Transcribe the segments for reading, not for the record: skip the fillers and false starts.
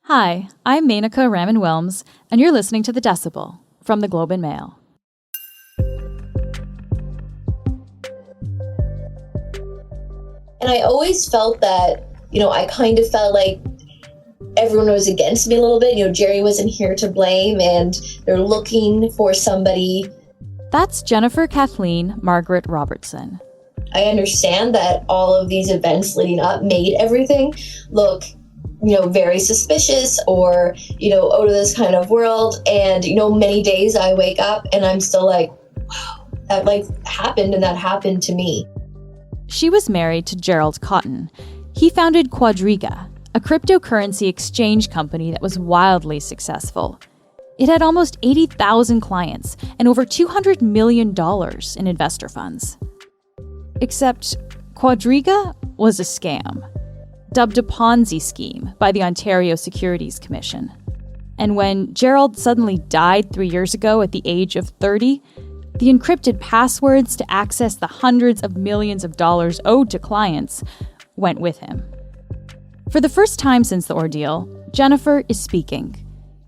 Hi, I'm Menaka Raman-Wilms, and you're listening to The Decibel from the Globe and Mail. And I always felt that, I kind of felt like everyone was against me a little bit. Jerry wasn't here to blame, and they're looking for somebody. That's Jennifer Kathleen Margaret Robertson. I understand that all of these events leading up made everything look very suspicious or, out of this kind of world. And, many days I wake up and I'm still like, wow, that happened, and that happened to me. She was married to Gerald Cotten. He founded Quadriga, a cryptocurrency exchange company that was wildly successful. It had almost 80,000 clients and over $200 million in investor funds. Except Quadriga was a scam, dubbed a Ponzi scheme by the Ontario Securities Commission. And when Gerald suddenly died 3 years ago at the age of 30, the encrypted passwords to access the hundreds of millions of dollars owed to clients went with him. For the first time since the ordeal, Jennifer is speaking.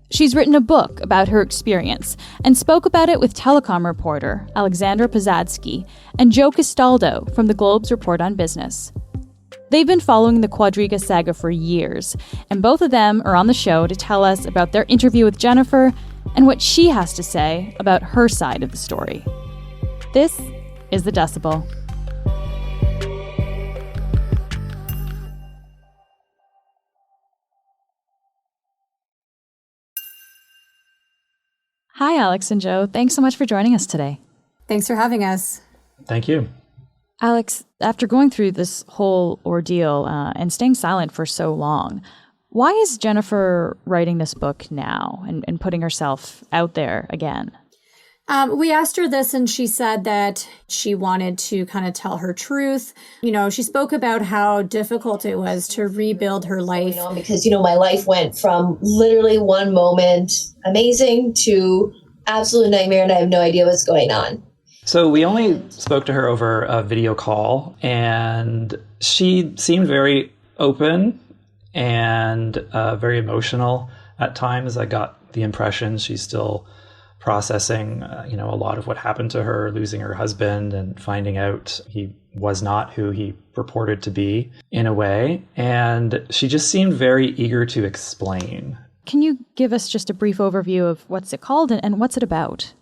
She's written a book about her experience and spoke about it with Telecom reporter Alexandra Posadzki and Joe Castaldo from the Globe's Report on Business. They've been following the Quadriga saga for years, and both of them are on the show to tell us about their interview with Jennifer and what she has to say about her side of the story. This is The Decibel. Hi, Alex and Joe. Thanks so much for joining us today. Thanks for having us. Thank you. Alex, after going through this whole ordeal and staying silent for so long, why is Jennifer writing this book now and putting herself out there again? We asked her this, and she said that she wanted to kind of tell her truth. She spoke about how difficult it was to rebuild her life. Because, my life went from literally one moment amazing to absolute nightmare, and I have no idea what's going on. So we only spoke to her over a video call, and she seemed very open and very emotional at times. I got the impression she's still processing, a lot of what happened to her, losing her husband and finding out he was not who he purported to be in a way. And she just seemed very eager to explain. Can you give us just a brief overview of what's it called and what's it about?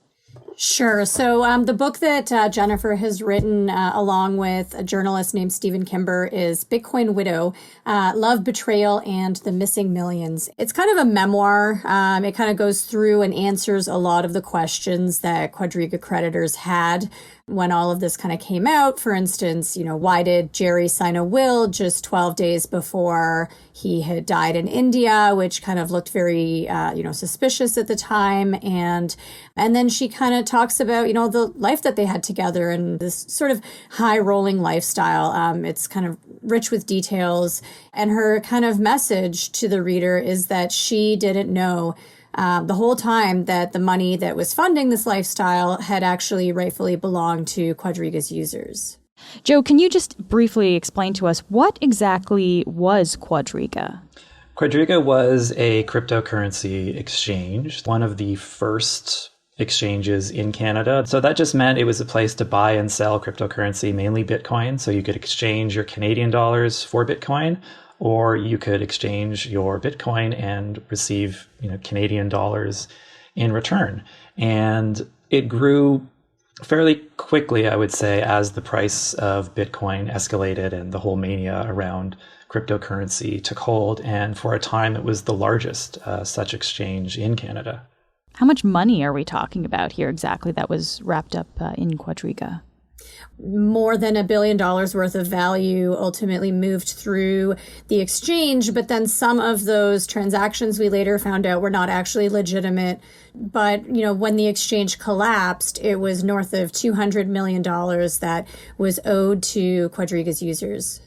Sure. So the book that Jennifer has written along with a journalist named Stephen Kimber is Bitcoin Widow, Love, Betrayal, and the Missing Millions. It's kind of a memoir. It kind of goes through and answers a lot of the questions that Quadriga creditors had when all of this kind of came out. For instance, why did Jerry sign a will just 12 days before he had died in India, which kind of looked very, suspicious at the time. And then she kind of talks about, the life that they had together and this sort of high rolling lifestyle. It's kind of rich with details. And her kind of message to the reader is that she didn't know the whole time that the money that was funding this lifestyle had actually rightfully belonged to Quadriga's users. Joe, can you just briefly explain to us what exactly was Quadriga? Quadriga was a cryptocurrency exchange, one of the first exchanges in Canada. So that just meant it was a place to buy and sell cryptocurrency, mainly Bitcoin. So you could exchange your Canadian dollars for Bitcoin, or you could exchange your Bitcoin and receive, Canadian dollars in return. And it grew fairly quickly, I would say, as the price of Bitcoin escalated and the whole mania around cryptocurrency took hold. And for a time, it was the largest such exchange in Canada. How much money are we talking about here exactly that was wrapped up in Quadriga? More than $1 billion worth of value ultimately moved through the exchange, but then some of those transactions we later found out were not actually legitimate. But, when the exchange collapsed, it was north of $200 million that was owed to Quadriga's users.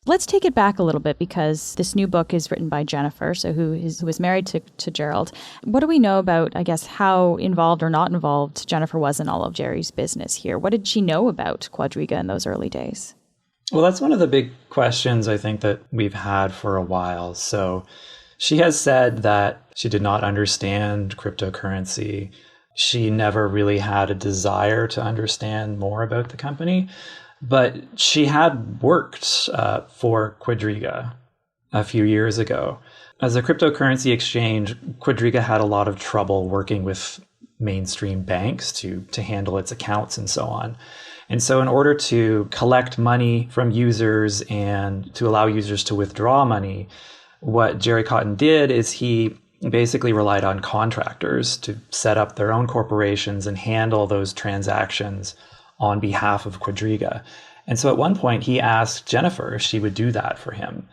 Let's take it back a little bit, because this new book is written by Jennifer, who is married to Gerald. What do we know about, I guess, how involved or not involved Jennifer was in all of Jerry's business here? What did she know about Quadriga in those early days? Well, that's one of the big questions I think that we've had for a while. So She has said that she did not understand cryptocurrency. She never really had a desire to understand more about the company, but she had worked for Quadriga a few years ago. As a cryptocurrency exchange, Quadriga had a lot of trouble working with mainstream banks to handle its accounts and so on. And so in order to collect money from users and to allow users to withdraw money, what Gerald Cotten did is he basically relied on contractors to set up their own corporations and handle those transactions on behalf of Quadriga. And so at one point he asked Jennifer if she would do that for him.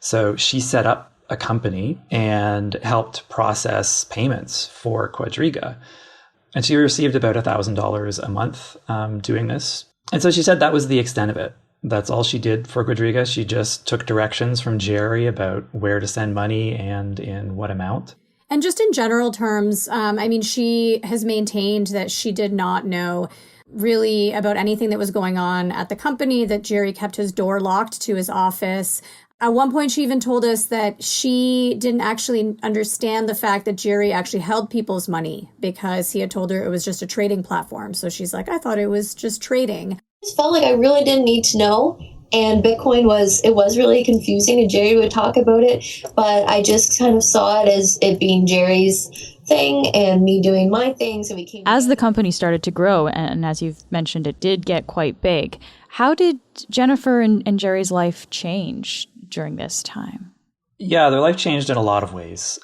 So she set up a company and helped process payments for Quadriga. And she received about $1,000 a month doing this. And so she said that was the extent of it. That's all she did for Quadriga. She just took directions from Jerry about where to send money and in what amount. And just in general terms, she has maintained that she did not know really about anything that was going on at the company, that Jerry kept his door locked to his office. At one point, she even told us that she didn't actually understand the fact that Jerry actually held people's money because he had told her it was just a trading platform. So she's like, I thought it was just trading. I just felt like I really didn't need to know. And Bitcoin was really confusing, and Jerry would talk about it, but I just kind of saw it as it being Jerry's thing and me doing my thing. So we came as the company started to grow, and as you've mentioned, it did get quite big. How did Jennifer and Jerry's life change during this time? Yeah, their life changed in a lot of ways.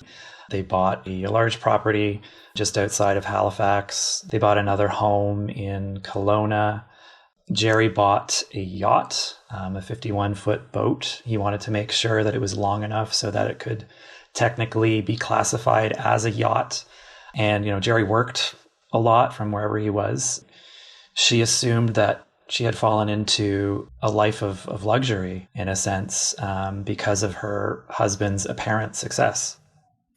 They bought a large property just outside of Halifax. They bought another home in Kelowna. Jerry bought a yacht, a 51-foot boat. He wanted to make sure that it was long enough so that it could technically be classified as a yacht. And, Jerry worked a lot from wherever he was. She assumed that she had fallen into a life of luxury, in a sense, because of her husband's apparent success.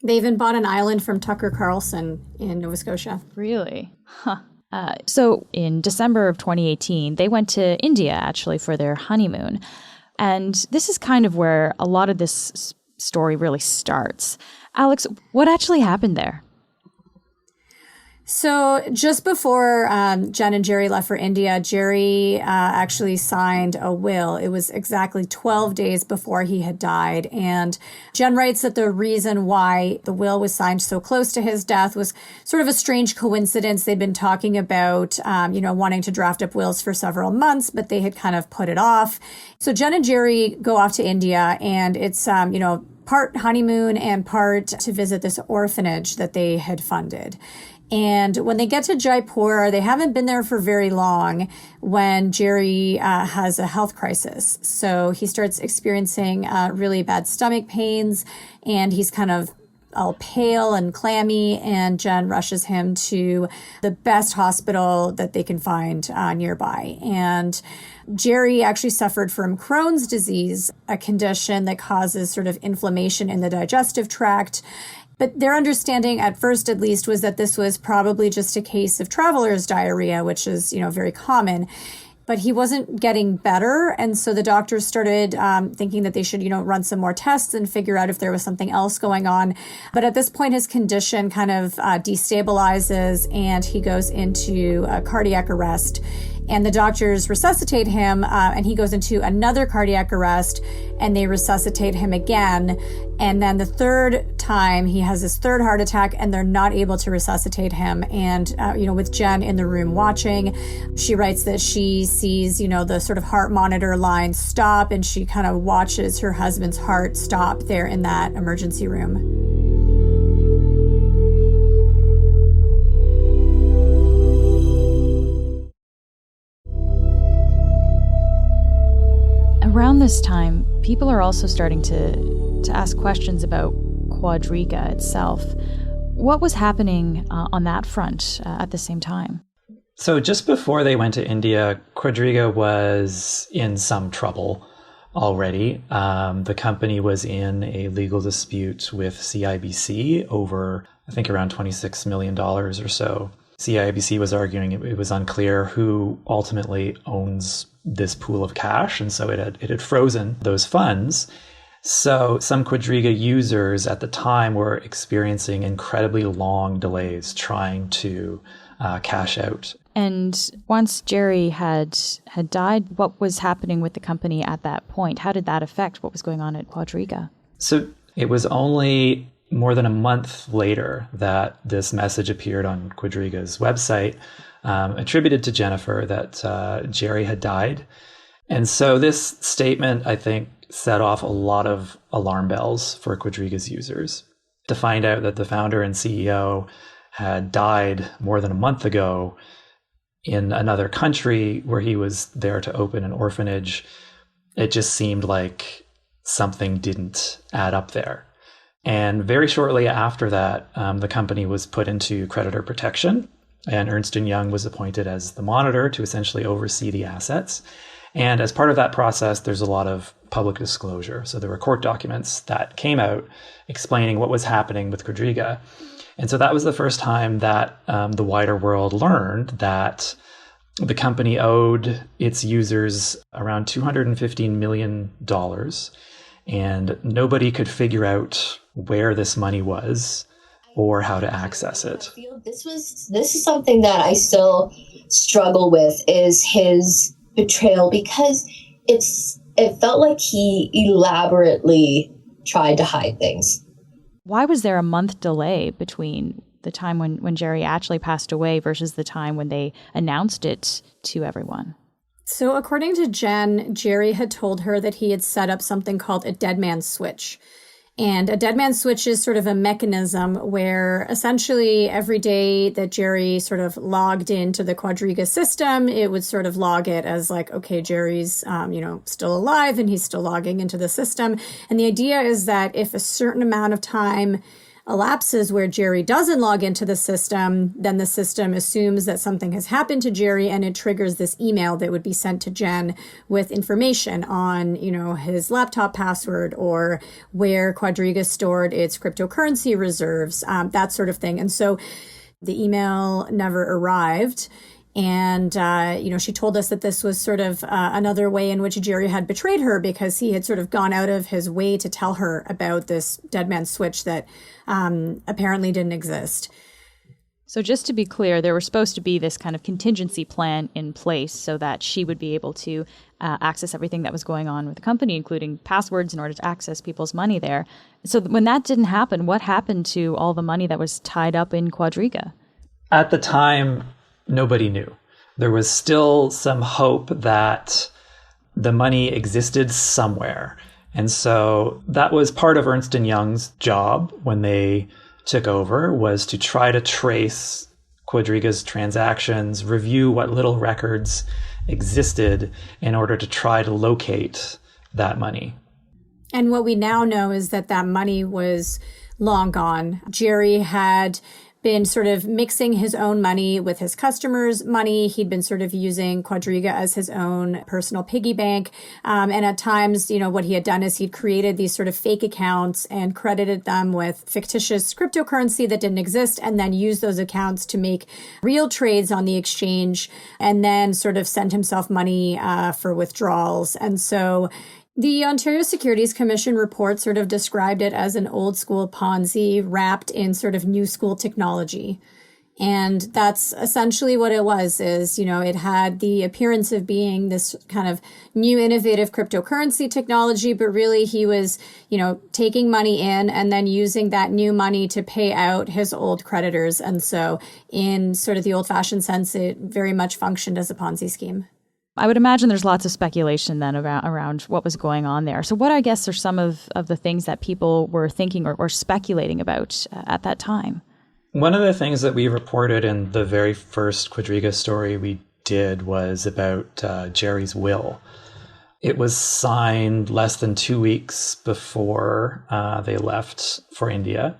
They even bought an island from Tucker Carlson in Nova Scotia. Really? Huh. So in December of 2018, they went to India, actually, for their honeymoon. And this is kind of where a lot of this story really starts. Alex, what actually happened there? So just before Jen and Jerry left for India, Jerry actually signed a will. It was exactly 12 days before he had died. And Jen writes that the reason why the will was signed so close to his death was sort of a strange coincidence. They'd been talking about, wanting to draft up wills for several months, but they had kind of put it off. So Jen and Jerry go off to India, and it's, part honeymoon and part to visit this orphanage that they had funded. And when they get to Jaipur, they haven't been there for very long when Jerry has a health crisis. So he starts experiencing really bad stomach pains, and he's kind of all pale and clammy, and Jen rushes him to the best hospital that they can find nearby. And Jerry actually suffered from Crohn's disease, a condition that causes sort of inflammation in the digestive tract. But their understanding, at first at least, was that this was probably just a case of traveler's diarrhea, which is, very common. But he wasn't getting better. And so the doctors started thinking that they should, run some more tests and figure out if there was something else going on. But at this point, his condition kind of destabilizes, and he goes into cardiac arrest. And the doctors resuscitate him, and he goes into another cardiac arrest, and they resuscitate him again. And then the third time, he has this third heart attack, and they're not able to resuscitate him. And, with Jen in the room watching, she writes that she sees, the sort of heart monitor line stop, and she kind of watches her husband's heart stop there in that emergency room. Around this time, people are also starting to ask questions about Quadriga itself. What was happening on that front at the same time? So just before they went to India, Quadriga was in some trouble already. The company was in a legal dispute with CIBC over, I think, around $26 million or so. CIBC was arguing it was unclear who ultimately owns this pool of cash, and so it had frozen those funds. So some Quadriga users at the time were experiencing incredibly long delays trying to cash out. And once Jerry had died, what was happening with the company at that point? How did that affect what was going on at Quadriga? So it was only more than a month later that this message appeared on Quadriga's website, attributed to Jennifer, that Jerry had died. And so this statement, I think, set off a lot of alarm bells for Quadriga's users. To find out that the founder and CEO had died more than a month ago in another country where he was there to open an orphanage, it just seemed like something didn't add up there. And very shortly after that, the company was put into creditor protection, and Ernst & Young was appointed as the monitor to essentially oversee the assets. And as part of that process, there's a lot of public disclosure. So there were court documents that came out explaining what was happening with Quadriga. And so that was the first time that the wider world learned that the company owed its users around $215 million, and nobody could figure out where this money was or how to access it. This is something that I still struggle with, is his betrayal, because it felt like he elaborately tried to hide things. Why was there a month delay between the time when Jerry actually passed away versus the time when they announced it to everyone? So according to Jen, Jerry had told her that he had set up something called a dead man's switch. And a dead man's switch is sort of a mechanism where essentially every day that Jerry sort of logged into the Quadriga system, it would sort of log it as like, okay, Jerry's, still alive and he's still logging into the system. And the idea is that if a certain amount of time elapses where Jerry doesn't log into the system, then the system assumes that something has happened to Jerry, and it triggers this email that would be sent to Jen with information on, his laptop password or where Quadriga stored its cryptocurrency reserves, that sort of thing. And so the email never arrived. And, she told us that this was sort of another way in which Jerry had betrayed her, because he had sort of gone out of his way to tell her about this dead man's switch that apparently didn't exist. So just to be clear, there was supposed to be this kind of contingency plan in place so that she would be able to access everything that was going on with the company, including passwords, in order to access people's money there. So when that didn't happen, what happened to all the money that was tied up in Quadriga? At the time, nobody knew. There was still some hope that the money existed somewhere. And so that was part of Ernst & Young's job when they took over, was to try to trace Quadriga's transactions, review what little records existed in order to try to locate that money. And what we now know is that money was long gone. Jerry had been sort of mixing his own money with his customers' money. He'd been sort of using Quadriga as his own personal piggy bank. And at times, what he had done is he'd created these sort of fake accounts and credited them with fictitious cryptocurrency that didn't exist, and then used those accounts to make real trades on the exchange, and then sort of sent himself money for withdrawals. And so the Ontario Securities Commission report sort of described it as an old school Ponzi wrapped in sort of new school technology. And that's essentially what it was, is, it had the appearance of being this kind of new innovative cryptocurrency technology, but really he was, taking money in and then using that new money to pay out his old creditors. And so in sort of the old fashioned sense, it very much functioned as a Ponzi scheme. I would imagine there's lots of speculation then around what was going on there. So what, I guess, are some of the things that people were thinking or speculating about at that time? One of the things that we reported in the very first Quadriga story we did was about Jerry's will. It was signed less than 2 weeks before they left for India.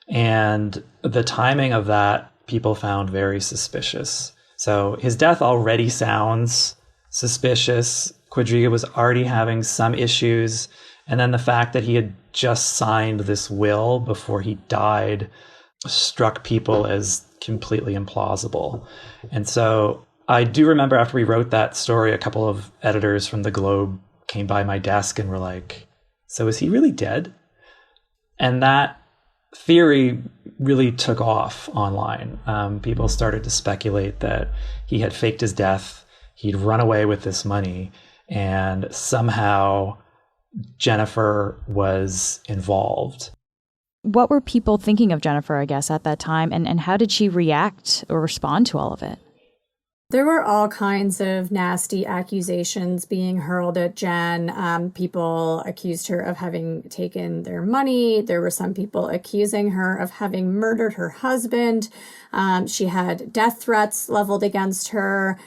And the timing of that people found very suspicious. So his death already sounds suspicious. Quadriga was already having some issues. And then the fact that he had just signed this will before he died struck people as completely implausible. And so I do remember after we wrote that story, a couple of editors from the Globe came by my desk and were like, So is he really dead? And that theory really took off online. People started to speculate that he had faked his death, he'd run away with this money, and somehow Jennifer was involved. What were people thinking of Jennifer, I guess, at that time, and how did she react or respond to all of it? There were all kinds of nasty accusations being hurled at Jen. People accused her of having taken their money. There were some people accusing her of having murdered her husband. She had death threats leveled against her.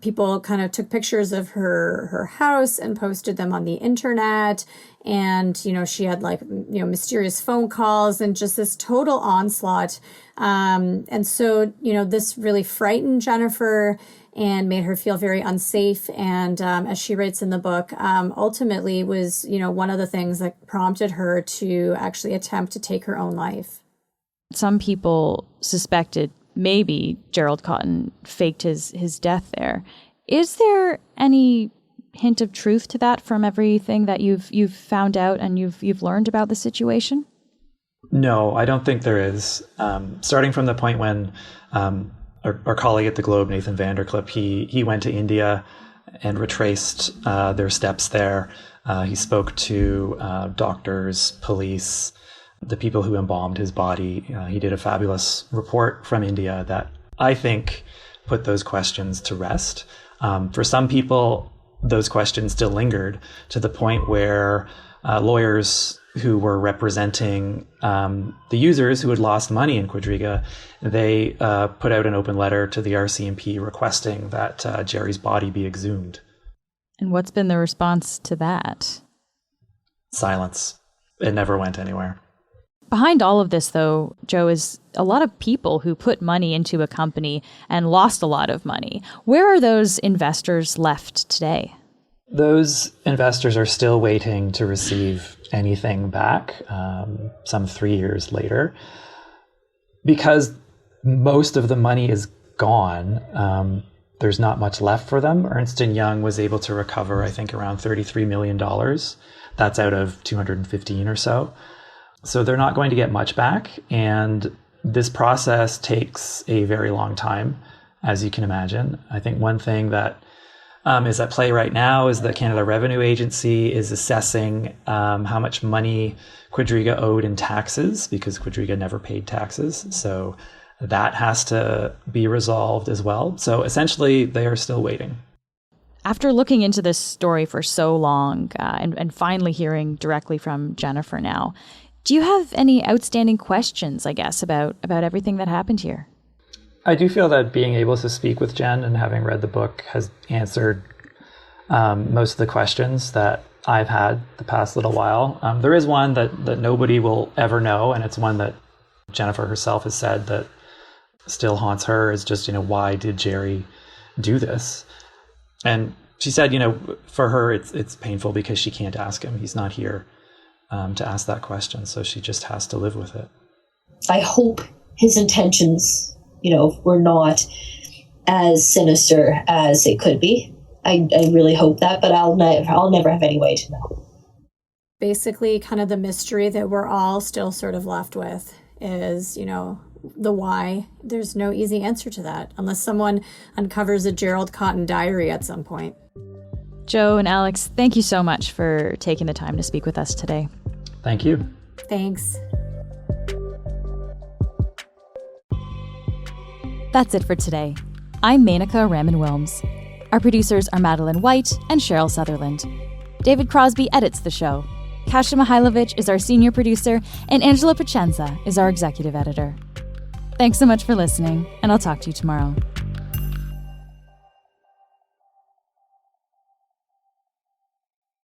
People kind of took pictures of her house and posted them on the internet. And, she had mysterious phone calls and just this total onslaught. And so, this really frightened Jennifer and made her feel very unsafe. And as she writes in the book, ultimately was, one of the things that prompted her to actually attempt to take her own life. Some people suspected maybe Gerald Cotten faked his death there. Is there any hint of truth to that from everything that you've found out and you've learned about the situation? No, I don't think there is. Starting from the point when our colleague at the Globe, Nathan Vanderclip, he went to India and retraced their steps there. He spoke to doctors, police, the people who embalmed his body. He did a fabulous report from India that I think put those questions to rest. For some people, those questions still lingered to the point where lawyers who were representing the users who had lost money in Quadriga, they put out an open letter to the RCMP requesting that Jerry's body be exhumed. And what's been the response to that? Silence. It never went anywhere. Behind all of this, though, Joe, is a lot of people who put money into a company and lost a lot of money. Where are those investors left today? Those investors are still waiting to receive anything back, some 3 years later. Because most of the money is gone, there's not much left for them. Ernst & Young was able to recover, I think, around $33 million. That's out of 215 or so. So they're not going to get much back. And this process takes a very long time, as you can imagine. I think one thing that is at play right now is the Canada Revenue Agency is assessing how much money Quadriga owed in taxes, because Quadriga never paid taxes. So that has to be resolved as well. So essentially, they are still waiting. After looking into this story for so long and finally hearing directly from Jennifer now, do you have any outstanding questions, I guess, about everything that happened here? I do feel that being able to speak with Jen and having read the book has answered most of the questions that I've had the past little while. There is one that nobody will ever know, and it's one that Jennifer herself has said that still haunts her, is just, why did Jerry do this? And she said, for her, it's painful because she can't ask him. He's not here to ask that question, so she just has to live with it. I hope his intentions, were not as sinister as it could be. I really hope that, but I'll never have any way to know. Basically, kind of the mystery that we're all still sort of left with is, the why. There's no easy answer to that, unless someone uncovers a Gerald Cotten diary at some point. Joe and Alex, thank you so much for taking the time to speak with us today. Thank you. Thanks. That's it for today. I'm Menaka Raman-Wilms. Our producers are Madeline White and Cheryl Sutherland. David Crosby edits the show. Kasia Mihailovich is our senior producer, and Angela Pacenza is our executive editor. Thanks so much for listening, and I'll talk to you tomorrow.